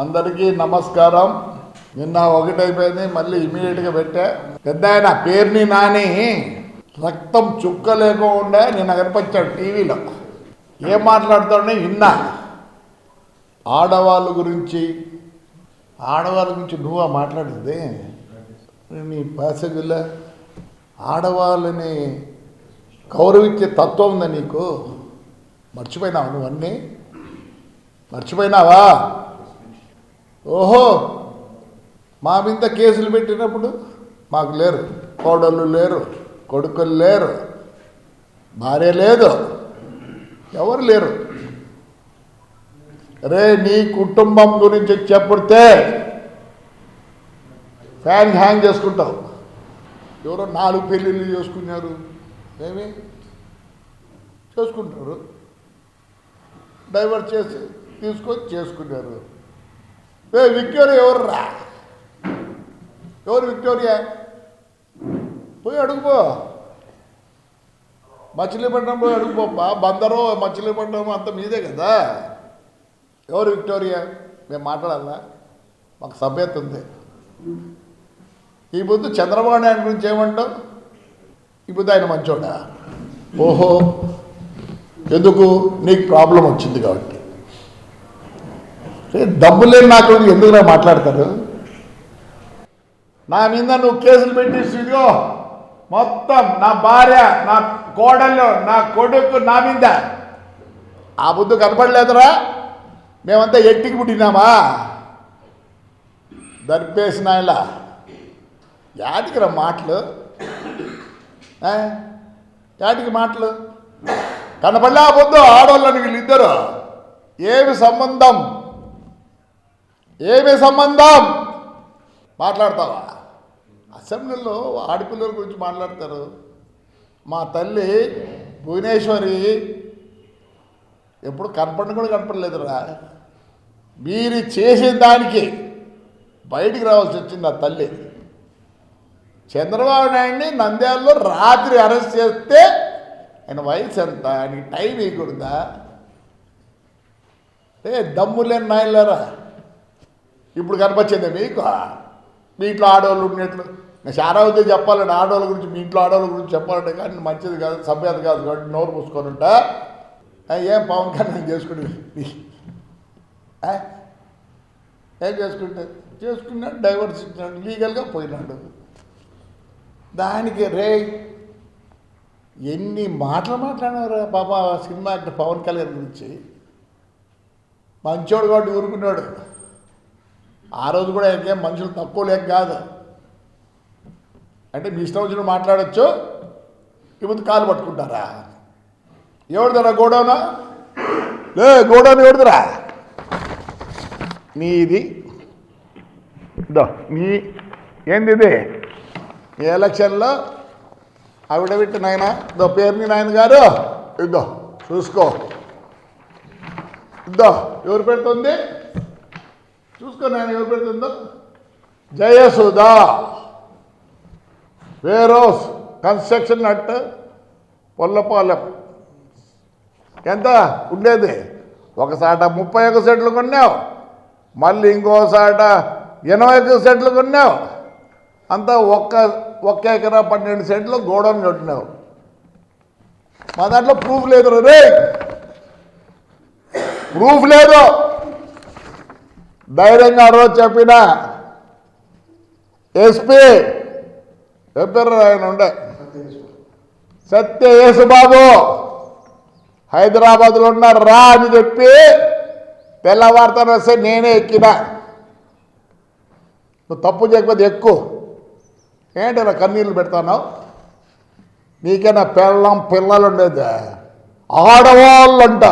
అందరికీ నమస్కారం. నిన్న ఒకటైపోయింది, మళ్ళీ ఇమీడియట్గా పెట్టా. పెద్ద ఆయన పేరుని నాని రక్తం చుక్క లేకుండా నిన్న కనిపించాడు టీవీలో. ఏం మాట్లాడుతాడని విన్నా. ఆడవాళ్ళ గురించి నువ్వు మాట్లాడింది నీ ప్యాసేజీలో. ఆడవాళ్ళని గౌరవించే తత్వం ఉందా నీకు? మర్చిపోయినావా? నువ్వన్నీ మర్చిపోయినావా? ఓహో, మా మీద కేసులు పెట్టినప్పుడు మాకు లేరు, కోడళ్ళు లేరు, కొడుకులు లేరు, భార్య లేదు, ఎవరు లేరు. రే, నీ కుటుంబం గురించి చెప్తే ఫ్యాన్ హ్యాంగ్ చేసుకుంటావు. ఎవరో 4 పెళ్ళిళ్ళు చేసుకున్నారు, ఏమి చేసుకుంటారు, డైవర్ట్ చేసి తీసుకొని చేసుకున్నారు. విక్టోరియా ఎవర్రా? ఎవరు విక్టోరియా? పోయి అడుగుపో, మచిలీపట్నం పోయి అడుగుపోప్పా. బందరో మచిలీపట్నం అంత మీదే కదా. ఎవరు విక్టోరియా? మేము మాట్లాడాలా? మాకు సభ్యత ఉంది. ఈ బుద్ధు చంద్రబాబు నాయుడు గురించి ఏమంటావు? ఈ బుద్ధు ఆయన మంచోడా? ఓహో, ఎందుకు? నీకు ప్రాబ్లం వచ్చింది కాబట్టి. డబ్బు లేని నాకు ఎందుకు మాట్లాడతారు? నా మీద నువ్వు కేసులు పెట్టేసిదో మొత్తం, నా భార్య, నా కోడళ్ళు, నా కొడుకు, నా మీద ఆ బుద్ధు కనపడలేదురా? మేమంతా ఎట్టికి పుట్టినామా? దర్పేసిన ఇలా యాటికి రా మాటలు? యాటికి మాటలు? కనపడలే ఆ బుద్ధు ఆడవాళ్ళని వీళ్ళిద్దరు. ఏమి సంబంధం? మాట్లాడతావా? అసెంబ్లీలో ఆడపిల్లల గురించి మాట్లాడతారు. మా తల్లి భువనేశ్వరి ఎప్పుడు కూడా కనపడలేదురా. మీరు చేసే దానికి బయటికి రావాల్సి వచ్చింది ఆ తల్లి. చంద్రబాబు నాయుడిని నంద్యాలలో రాత్రి అరెస్ట్ చేస్తే ఆయన వయసు ఎంత? ఆయనకి టైం ఇవ్వకూడదా? దమ్ము లేని నాయనలారా, ఇప్పుడు కనిపించింది మీకు? మీ ఇంట్లో ఆడవాళ్ళు ఉన్నట్లు చాలా అవుతే చెప్పాలండి. ఆడవాళ్ళ గురించి, మీ ఇంట్లో ఆడవాళ్ళ గురించి చెప్పాలంటే కానీ మంచిది కాదు, సభ్యత కాదు కాబట్టి నోరు మూసుకొని ఉంటా. ఏం పవన్ కళ్యాణ్ చేసుకుంటే ఏం చేసుకున్నాడు, డైవర్స్ ఇచ్చినాడు, లీగల్గా పోయినాడు. దానికి రే ఎన్ని మాటలు మాట్లాడినారా పాప సినిమా యాక్టర్ పవన్ కళ్యాణ్ గురించి. మంచోడు కాబట్టి ఊరుకున్నాడు. ఆ రోజు కూడా ఇంకేం మనుషులు తక్కువ లేక కాదు. అంటే మీ ఇష్టం వచ్చిన మాట్లాడచ్చు, ఇప్పుడు కాలు పట్టుకుంటారా? ఎవరిదరా గోడౌనా? గోడౌన్ ఎవరిదిరా? నీది నీ ఏంది ఇది? ఈ ఎలక్షన్లో ఆవిడబెట్టి నాయన పేరుని నాయన గారు ఇద్దో చూసుకో, ఎవరు పెడుతుంది చూసుకో నాయన, ఎవరు పెడుతుందో. జయసుధా వేరోస్ కన్స్ట్రక్షన్ అట్ పొల్లపాలెం. ఎంత ఉండేది? ఒకసాట 31 సెంట్లు కొన్నావు, మళ్ళీ ఇంకోసాట 81 సెంట్లు కొన్నావు. అంతా ఒక్క ఎకరా 12 సెంట్లు గోడౌన్ కట్టినావు. మా దాంట్లో ప్రూఫ్ లేదు రే, ప్రూఫ్ లేదు. ధైర్యంగా ఆ రోజు చెప్పిన ఎస్పీ చెప్పారు, ఆయన ఉండే సత్య యేసుబాబు హైదరాబాద్లో ఉన్నారు రా అని చెప్పి తెల్లవారుతాను వస్తే నేనే ఎక్కినా. నువ్వు తప్పు చేయకపోతే ఎక్కువ ఏంటి నా కన్నీళ్ళు పెడతాను? నీకైనా పిల్లలు ఉండేది, ఆడవాళ్ళంట.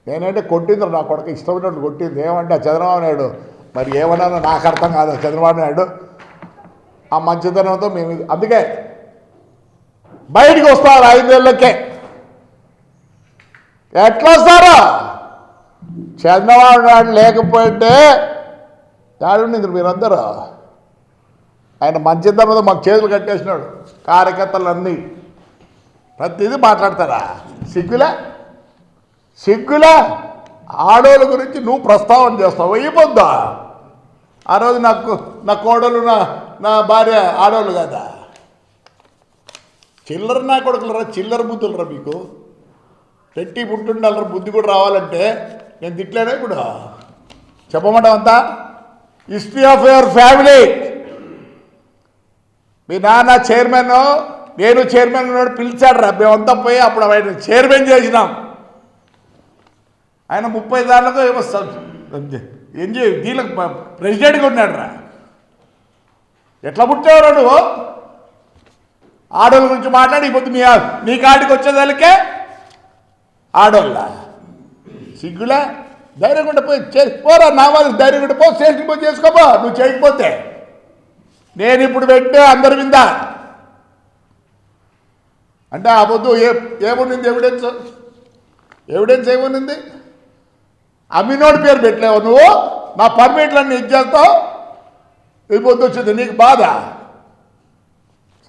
నేనంటే కొట్టింది నా కొడుకు, ఇష్టమైనట్టు కొట్టింది. ఏమంటే చంద్రబాబు నాయుడు మరి ఏమన్నా నాకు అర్థం కాదు. చంద్రబాబు నాయుడు ఆ మంచితనంతో మేము అందుకే బయటికి వస్తారు 5 ఏళ్ళకే. ఎట్లా వస్తారో? చంద్రబాబు నాయుడు లేకపోతే యాడుండి మీరందరూ. ఆయన మంచితనంతో మాకు చేతులు కట్టేసినాడు. కార్యకర్తలన్నీ ప్రతిదీ మాట్లాడతారా? సిగ్గులా? ఆడోళ్ళ గురించి నువ్వు ప్రస్తావన చేస్తావు అయిపోద్దా? ఆ రోజు నా కోడలు నా భార్య ఆడోళ్ళు కదా. చిల్లర నా కొడుకులరా, చిల్లర బుద్ధులరా మీకు. పెట్టి పుట్టుండాలరా, బుద్ధి కూడా రావాలంటే. నేను తిట్లేనా ఇప్పుడు? చెప్పమంటావంతా హిస్టరీ ఆఫ్ యువర్ ఫ్యామిలీ. మీ నాన్న చైర్మన్, నేను చైర్మన్ ఉన్నాడు, పిలిచాడు రా. మేమంతా పోయి అప్పుడు ఆయన చైర్మన్ చేసినాం. ఆయన 30 సార్లకు ఏమో దీనికి ప్రెసిడెంట్గా ఉన్నాడు రా. ఎట్లా పుట్టేవారు నువ్వు? ఆడోళ్ళ గురించి మాట్లాడి ఇప్పుడు నీ కాడికి వచ్చేదానికే ఆడోళ్ళ సిగ్గులే. ధైర్యం ఉంటే పోయి పోరా, నా వాళ్ళు ధైర్యం ఉంటే పో, స్టేషన్ పోయి చేసుకోపో. నువ్వు చేయకపోతే నేను ఇప్పుడు పెట్టే అందరి మీద అంటే ఆ పొద్దు ఏముంది ఎవిడెన్స్ ఏముంది? అమ్మినోడి పేరు పెట్టలేవు నువ్వు. నా పర్మిట్లన్నీ ఇచ్చేస్తావు. ఈ పొద్దు వచ్చింది నీకు బాధ.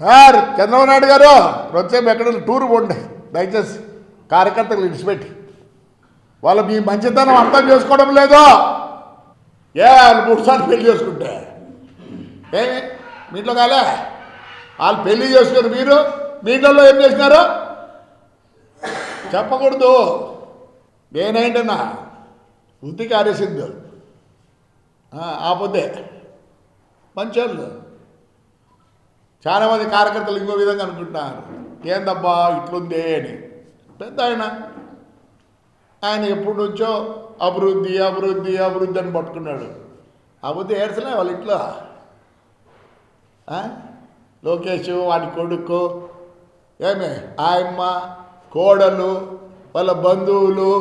సార్ చంద్రబాబు నాయుడు గారు వచ్చేపు ఎక్కడ టూర్ పోండి దయచేసి, కార్యకర్తలు విడిచిపెట్టి. వాళ్ళు మీ మంచితనం అర్థం చేసుకోవడం లేదు. వాళ్ళు 3 సార్లు పెళ్లి చేసుకుంటే ఏమి మీ ఇంట్లో కాలే? వాళ్ళు పెళ్లి చేసుకుని మీరు మీ ఇంట్లో ఏం చేసినారు చెప్పకూడదు. నేనేంటన్నా వృత్తికి ఆరేసింది ఆపోతే మంచోళ్ళు. చాలామంది కార్యకర్తలు ఇంకో విధంగా అనుకుంటున్నారు, ఏందబ్బా ఇట్లుందే అని. పెద్ద ఆయన ఎప్పటి నుంచో అభివృద్ధి అభివృద్ధి అభివృద్ధి అని పట్టుకున్నాడు. అభివృద్ధి ఏడ్చలే వాళ్ళ ఇంట్లో. లోకేష్ వాడి కొడుకు ఏమే ఆయమ్మ కోడలు వాళ్ళ బంధువులు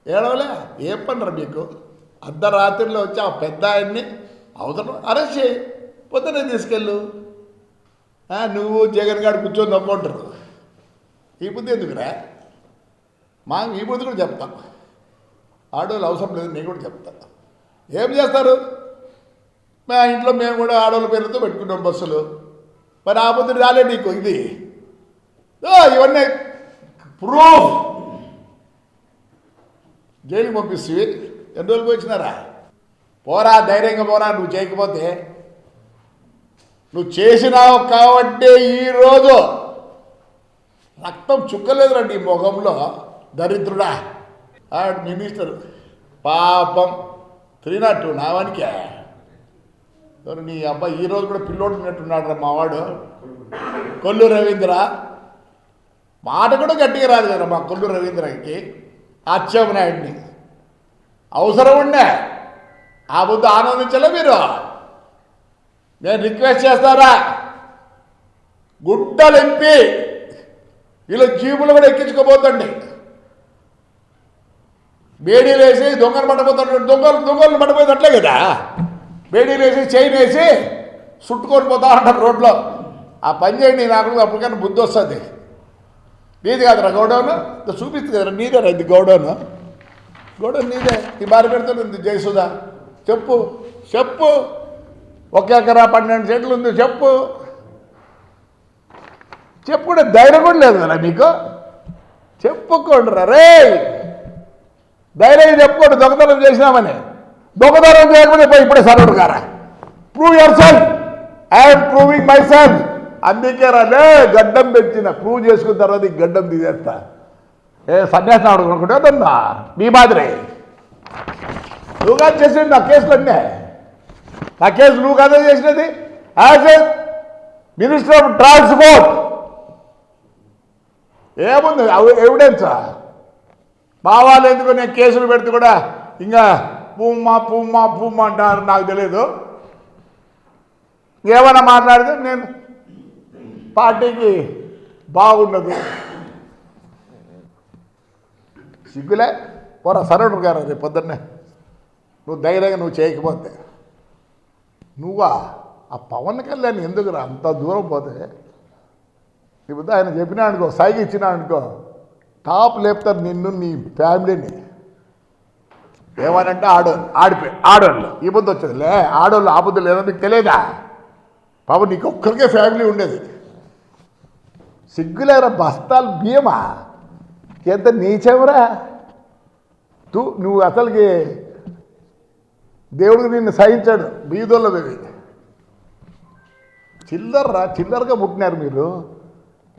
ఏడవలే. ఏం పనిరా మీకు? అర్ధరాత్రిలో వచ్చి ఆ పెద్ద ఆయన్ని అవసరం అరెస్ట్ చేయి, పొద్దునే తీసుకెళ్ళు. నువ్వు జగన్ గారు కూర్చొని నమ్ముకుంటారు. ఈ బుద్ధి ఎందుకురా? ఈ బుద్ధి కూడా చెప్తా. ఆడవాళ్ళు అవసరం లేదు, నేను కూడా చెప్తా. ఏం చేస్తారు? మా ఇంట్లో మేము కూడా ఆడవాళ్ళ పేరుతో పెట్టుకుంటాం బస్సులు. మరి ఆ బుద్ధి రాలే నీకు. ఇది ఇవన్నీ ప్రూఫ్. జైలుకి పంపిస్తే ఎన్ని రోజులు వచ్చినారా? పోరా, ధైర్యంగా పోరా. నువ్వు చేయకపోతే నువ్వు చేసినావు కాబట్టి ఈరోజు రక్తం చుక్కలేదు రండి ఈ ముఖంలో. దరిద్రుడా మినిస్టర్ పాపం 302 నావానికే. నీ అబ్బాయి ఈరోజు కూడా పిల్లోడు ఉన్నట్టున్నాడు రా మావాడు. కొల్లు రవీంద్ర మాట కూడా గట్టిగా రాదు కదా మా కొల్లు రవీంద్రకి. అచ్చెన్నాయుడిని అవసరం ఉండే ఆ బుద్ధి ఆనందించలే మీరు. నేను రిక్వెస్ట్ చేస్తారా, గుడ్డలు ఎంపి వీళ్ళ జీబులు కూడా ఎక్కించుకోబోతండి. బేడీలు వేసి దొంగలు పట్టబోతాడు. దొంగలు పట్టబోయేది అట్లే కదా. బేడీలు వేసి చైన్ వేసి చుట్టుకొని పోతా ఉంటారు రోడ్లో. ఆ పని చేయండి. నాకు అప్పటికైనా బుద్ధి వస్తుంది. నీది కాదురా గౌడౌన్, చూపిస్తుంది కదరా. నీదేరా ఇది గౌడౌన్ నీదే. ఈ భార్య పెడుతుంది జయసుధా. చెప్పు 1 ఎకరా 12 సెంట్లు ఉంది. చెప్పుకుంటే ధైర్యం కూడా లేదు కదా మీకు. చెప్పుకోండి రా రే, ధైర్యంగా చెప్పుకోండి. దొంగతనం చేసినామని. దొంగతనం చేయకపోతే ఇప్పుడే సరడు గారా. Prove your self. I'm proving my self. అందుకే రాలే గడ్డం పెంచిన. ప్రూవ్ చేసుకున్న తర్వాత ఈ గడ్డం తీసేస్తా. సన్యాసం ఆడుకుంటే అదన్నా మీ మాదిరి. నువ్వు కాదు చేసింది నా కేసులన్నీ. నా కేసు నువ్వు కాదా చేసినది. As a minister of transport ఏముంది ఎవిడెన్సా? మా వాళ్ళు ఎందుకు నేను కేసులు పెడితే కూడా ఇంకా పూమ్మా అంటారు. నాకు తెలియదు. ఏమైనా మాట్లాడితే నేను పార్టీకి బాగుండదు. సిగ్గులే పోరా సరడు గారు. రేపు పొద్దున్నే నువ్వు ధైర్యంగా నువ్వు చేయకపోతే నువ్వా ఆ పవన్ కళ్యాణ్ ఎందుకురా అంత దూరం పోతే? ఇప్పుడు ఆయన చెప్పినా అనుకో, సైకి ఇచ్చినా అనుకో, టాప్ లేపుతారు నిన్ను నీ ఫ్యామిలీని. ఏమనంటే ఆడోళ్ళు ఈ బుద్ధి వచ్చేదిలే. ఆడోళ్ళు ఆ బుద్ధి లేదో మీకు తెలియదా? పాపం నీకు ఒక్కరికే ఫ్యామిలీ ఉండేది. సిగ్గులేరా బస్తాలు బియ్యమా? ఎంత నీచవరా? నువ్వు అసలుకి దేవుడికి నిన్ను సహించాడు. బీదోళ్ళ బేబీ చిల్లరగా పుట్టినారు మీరు.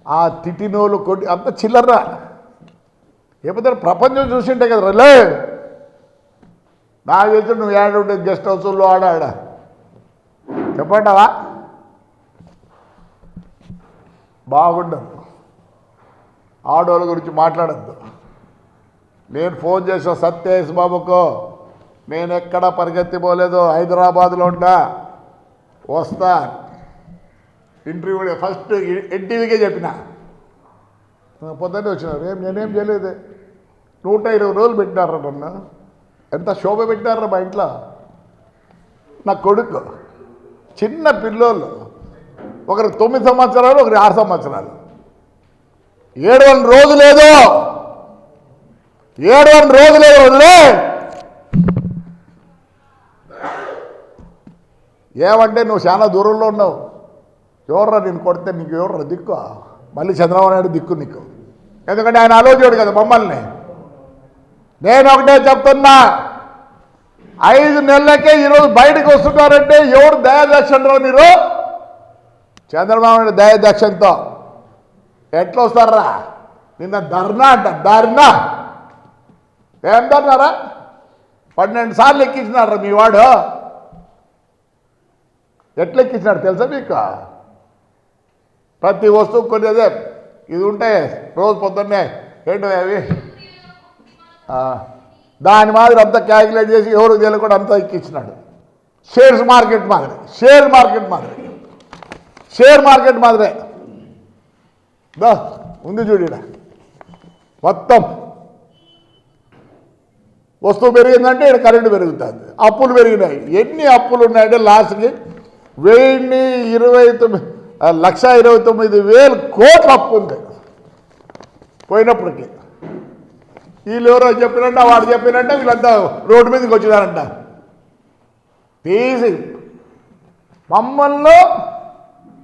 ఆ తిట్టినోళ్ళు కొట్టి అంత చిల్లర్రా. ఏపోతే ప్రపంచం చూసింటే కదా రే. నాకు తెలిసి నువ్వు ఏడుంటే గెస్ట్ హౌస్లో ఆడ చెప్పంటావా? బాగుండదు. ఆడవాళ్ళ గురించి మాట్లాడద్దు. నేను ఫోన్ చేసా సత్యేష్ బాబుకు, నేను ఎక్కడ పరిగెత్తిపోలేదు, హైదరాబాద్లో ఉంటా, వస్తా. ఇంటర్వ్యూ ఫస్ట్ ఎన్టీవీకే చెప్పిన. పొద్దున్నే వచ్చినారు. నేనేం చేయలేదు. 120 రోజులు పెట్టినారా నన్ను. ఎంత శోభ పెట్టినారా మా ఇంట్లో. నా కొడుకు చిన్న పిల్లోళ్ళు, ఒకరు 9 సంవత్సరాలు, ఒకరు 6 సంవత్సరాలు. 700 రోజు లేదు, 700 రోజు లేదు. వదిలే ఏమంటే నువ్వు చాలా దూరంలో ఉన్నావు. ఎవర్రా నేను కొడితే నీకు ఎవర్రా దిక్కు? మళ్ళీ చంద్రబాబు నాయుడు దిక్కు నీకు. ఎందుకంటే ఆయన ఆలోచించాడు కదా మమ్మల్ని. నేను ఒకటే చెప్తున్నా, 5 నెలలకే ఈరోజు బయటకు వస్తున్నారంటే ఎవరు దయాదక్షిణరావు మీరు? చంద్రబాబు నాయుడు దయాదక్షిణతో ఎట్లా వస్తారా? నిన్న ధర్నా అంట, ధర్నా ఏం ధర్నారా? 12 సార్లు ఎక్కించినారా మీ వాడు. ఎట్లా ఎక్కించినాడు తెలుసా మీకు? ప్రతి వస్తువు కొన్ని అదే ఇది ఉంటే రోజు పొద్దున్నే ఏంటో అవి దాని మాదిరి అంతా క్యాల్కులేట్ చేసి ఎవరు తెలియకుండా అంతా ఎక్కించినాడు. షేర్ మార్కెట్ మాదిరే ఉంది చూడ. మొత్తం వస్తువు పెరిగిందంటే ఇక్కడ కరెంటు పెరుగుతుంది. అప్పులు పెరిగినాయి. ఎన్ని అప్పులు ఉన్నాయంటే లాస్ట్కి 1,29,000 కోట్ల అప్పు ఉంది పోయినప్పటికీ. వీళ్ళు ఎవరో చెప్పినట్ట, వాడు చెప్పినట్ట, వీళ్ళంతా రోడ్డు మీదకి వచ్చినారంట. తీసి మమ్మల్ని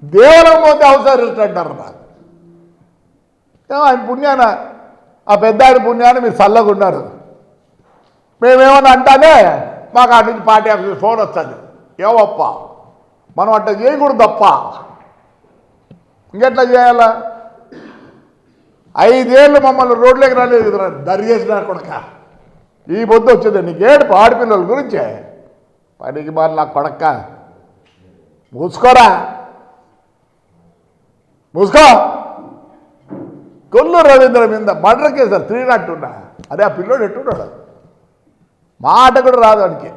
దేవాలయం పోతే అవసరిస్తుంటారు. ఆయన పుణ్యాన, ఆ పెద్ద ఆయన పుణ్యాన మీరు చల్లగా ఉన్నారు. మేమేమన్నా అంటానే మాకు అటు నుంచి పార్టీ ఆఫీస్ ఫోన్ వస్తుంది. ఏవప్ప మనం అట్లా చేయకూడదు తప్ప ఇంకెట్లా చేయాలా? 5 ఏళ్ళు మమ్మల్ని రోడ్లోకి రాలేదు కదా, దరి చేసిన కొడక. ఈ పొద్దు వచ్చింది నీకు ఏడుపు ఆడపిల్లల గురించే. పనికి బాగా నాకు కొడక్క మూసుకోరా, మూసుకో. కొల్లు రవీంద్ర మీద మర్డర్ కేసు 302. అదే ఆ పిల్లోడు ఎట్టున్నాడు, మాట కూడా రాదు వాడికి,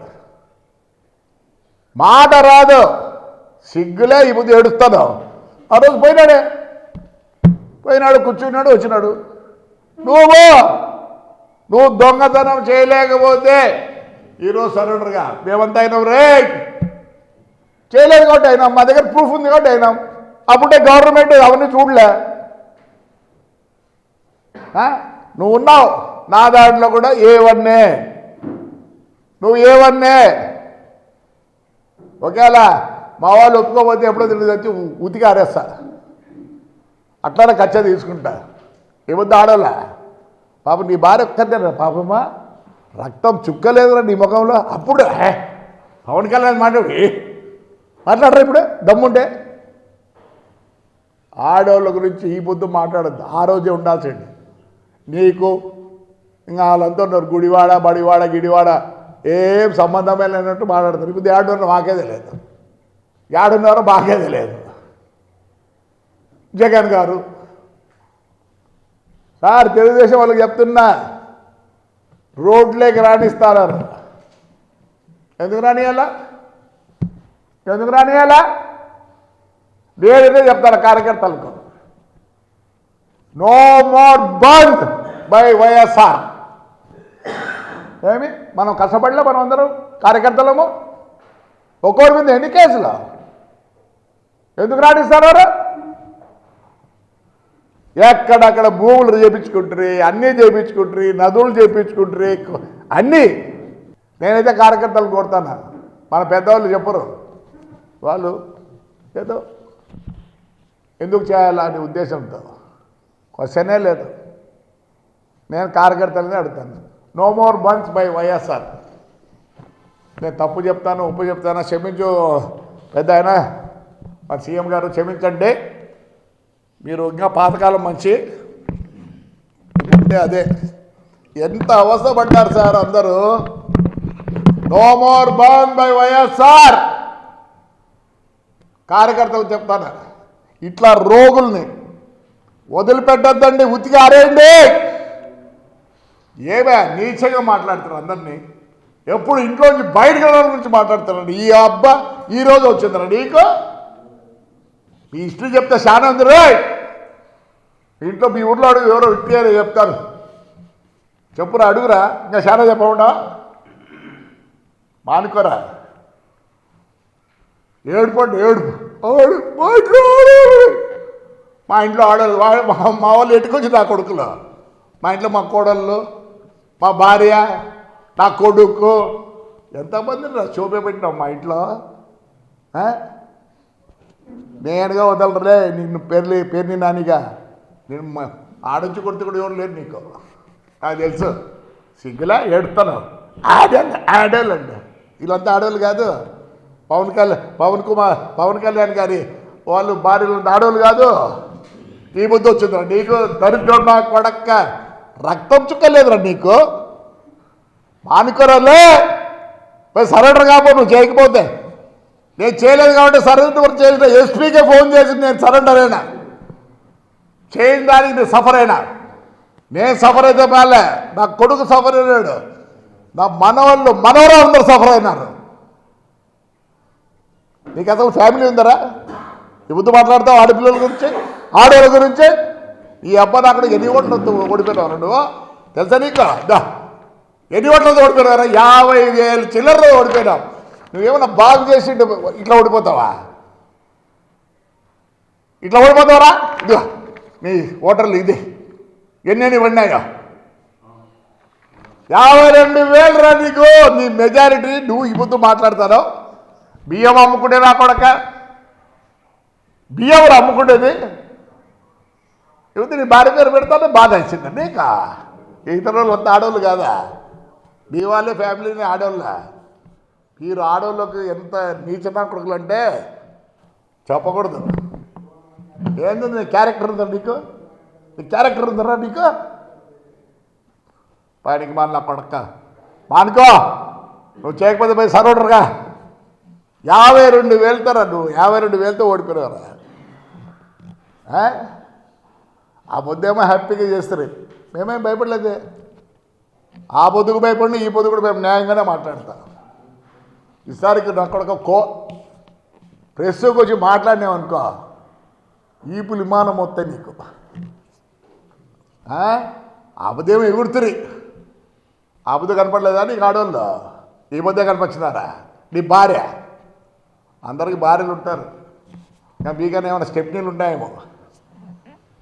మాట రాదు. సిగ్గులే ఈ ముందు ఏడుస్తాను. ఆ రోజు పోయినాడు కూర్చున్నాడు, వచ్చినాడు. నువ్వు దొంగతనం చేయలేకపోతే ఈరోజు సరెండర్గా మేమంతా అయినాం రే. చేయలేదు కాబట్టి అయినాం, మా దగ్గర ప్రూఫ్ ఉంది కాబట్టి అయినాం. అప్పుడే గవర్నమెంట్ అవన్నీ చూడలే. నువ్వు ఉన్నావు నా దాంట్లో కూడా A1. నువ్వు A1. ఒకవేళ మా వాళ్ళు ఒప్పుకోకపోతే ఎప్పుడో తిరిగి వచ్చి ఉతికి ఆరేస్తా. అట్లానే ఖర్చు తీసుకుంటా. ఏమొద్దు ఆడోళ్ళ పాపం నీ భార్య ఒక్కటే పాపమ్మా, రక్తం చుక్కలేదురా నీ ముఖంలో. అప్పుడు పవన్ కళ్యాణ్ మాట్లాడరా ఇప్పుడు దమ్ముంటే? ఆడవాళ్ళ గురించి ఈ పొద్దు మాట్లాడద్దు. ఆ రోజే ఉండాల్సింది. నీకు ఇంకా వాళ్ళంతా ఉన్నారు గుడివాడ, బడివాడ, గిడివాడ, ఏం సంబంధమే లేనట్టు మాట్లాడతారు. ఇప్పుడు ఏడున్నారో మాకే తెలియదు, ఏడున్నారో మాకే తెలియదు. జగన్ గారు సార్ తెలుగుదేశం వాళ్ళకి చెప్తున్నా, రోడ్లేకి రాణిస్తారు. ఎందుకు రానియాలా? నేనైతే చెప్తాను కార్యకర్తలకు, no more bandh by YSR. ఏమి మనం కష్టపడలే? మనం అందరం కార్యకర్తలము ఒక్కోరి మీద ఎన్ని కేసులు? ఎందుకు రాణిస్తారు? ఎక్కడక్కడ భూములు చేయించుకుంటారు, అన్నీ చేయించుకుంటారు, నదులు చేయించుకుంటారు, అన్నీ. నేనైతే కార్యకర్తలు కొడతాను. మన పెద్దవాళ్ళు చెప్పరు, వాళ్ళు ఏదో ఎందుకు చేయాలా అనే ఉద్దేశంతో క్వశ్చనే లేదు. నేను కార్యకర్తలనే అడుగుతాను. No more bandhs by YSR. నేను తప్పు చెప్తాను, ఉప్పు చెప్తాను, క్షమించు పెద్ద ఆయన మన సీఎం గారు, క్షమించండి. మీరు ఇంకా పాతకాలం మంచి అంటే అదే ఎంత అవసరపడ్డారు సార్ అందరూ. No more burn by YSR. కార్యకర్తలు చెప్తాను, ఇట్లా రోగుల్ని వదిలిపెట్టద్దండి, ఉతికి ఆరేయండి. ఏమే నీచంగా మాట్లాడుతున్నారు అందరినీ, ఎప్పుడు ఇంట్లోంచి బయటకు వెళ్ళడం గురించి మాట్లాడుతున్నాడు. ఈ అబ్బా ఈరోజు వచ్చిందిరా నీకు, మీ హిస్టరీ చెప్తే చాలా ఉంది రే. ఇంట్లో మీ ఊర్లో అడుగు, ఎవరో విట్టారు చెప్తారు, చెప్పురా అడుగురా, ఇంకా చాలా చెప్పకుండా మానుకోరా. ఏడుపండి ఏడుపు, మా ఇంట్లో ఆడవాళ్ళు, మా వాళ్ళు ఎట్టుకొచ్చి నా కొడుకులు, మా ఇంట్లో మా కోడళ్ళు, మా భార్య, నా కొడుకు, ఎంతమంది చూపే పెట్టినావు మా ఇంట్లో. నేనుగా వదలరే నిన్ను పేరుని నానిగా, నేను ఆడొచ్చి కొడుతు కూడా ఎవరు లేరు నీకు, నాకు తెలుసు. సిగ్గులా ఏడుతాను. ఆడేళ్ళు అండి వీళ్ళంతా, ఆడవాళ్ళు కాదు. పవన్ కళ్యాణ్ గారి వాళ్ళు భార్యలు ఆడవాళ్ళు కాదు. ఈ బుద్ధి వచ్చిందిరా నీకు, దరిద్రం నా కొడక్క, రక్తం చుక్కలేదురా నీకు. మానుకోరాలే, పోయి సరెండర్ కాబో. నువ్వు చేయకపోతే, నేను చేయలేదు కాబట్టి సరెండర్ వరకు చేయలేదు. ఎస్పీకే ఫోన్ చేసి నేను సరెండర్ అయినా, చేయని దానికి నేను సఫర్ అయినా. నేను సఫర్ అయితే బాలే, నా కొడుకు సఫర్ అయినాడు, నా మనవరాలు అందరూ సఫర్ అయినారు. నీకు అసలు ఫ్యామిలీ ఉందరా? ఈ బుద్ధి మాట్లాడతావు ఆడపిల్లల గురించి, ఆడవాళ్ళ గురించి. ఈ అబ్బాయి అక్కడ ఎన్ని ఓట్లతో ఓడిపోయినావు నువ్వు తెలుసా నీకు? ఎన్ని ఓట్లతో ఓడిపోయినారా? 50,000 చిల్లరలో ఓడిపోయినావు. నువ్వేమన్నా బాగు చేసి ఇట్లా ఓడిపోతావా? ఇట్లా ఓడిపోతావరా? ఇదిగో నీ ఓటర్లు ఇది ఎన్ని పడినాయో, 52,000 రా నీకు. నీ మెజారిటీ నువ్వు ఈ బుద్ధి మాట్లాడతావు. బియ్యం అమ్ముకుంటే నా కొడక, బియ్యం అమ్ముకుంటేది ఇవన్నీ నీ భార్య పేరు పెడతానే బాధ వచ్చిందండి. ఇంకా ఇతరులు వద్ద ఆడవాళ్ళు కాదా? మీ వాళ్ళే ఫ్యామిలీని ఆడవాళ్ళ. మీరు ఆడవాళ్ళకి ఎంత నీచనా కొడుకులు అంటే చెప్పకూడదు. ఏంది నీ క్యారెక్టర్ ఉందా నీకు? నీ క్యారెక్టర్ ఉందరా నీకు? పైనకి నా కొడక మానుకో. నువ్వు చేయకపోతే పోయి సరోడరుగా 52,000 నువ్వు 52,000తో ఓడిపోయారా? ఆ పొద్దేమో హ్యాపీగా చేస్తారు, మేమేం భయపడలేదే. ఆ పొద్దుకు భయపడి ఈ పొద్దు కూడా మేము న్యాయంగానే మాట్లాడతాం. ఈసారికి నా కొడుకు ప్రెస్కి వచ్చి మాట్లాడినామనుకో, ఈపులు విమానం వస్తాయి నీకు. ఆ పొద్దేమో ఎగురుతుంది. ఆ పొద్దు కనపడలేదా నీకు ఆడవాళ్ళు? ఈ పొద్దే కనిపించినారా? నీ భార్య, అందరికి భార్యలు ఉంటారు, మీకన్నా ఏమైనా స్టెప్నీలు ఉంటాయేమో.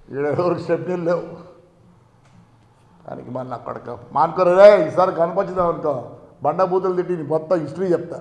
ఇక్కడ ఎవరికి స్టెప్నీలు లేవు. దానికి మళ్ళీ అక్కడికి మానుకోరే. ఈసారి కనిపించుదాం అనుకో, బండ బూతులు తిట్టి నీ మొత్తం హిస్టరీ చెప్తా.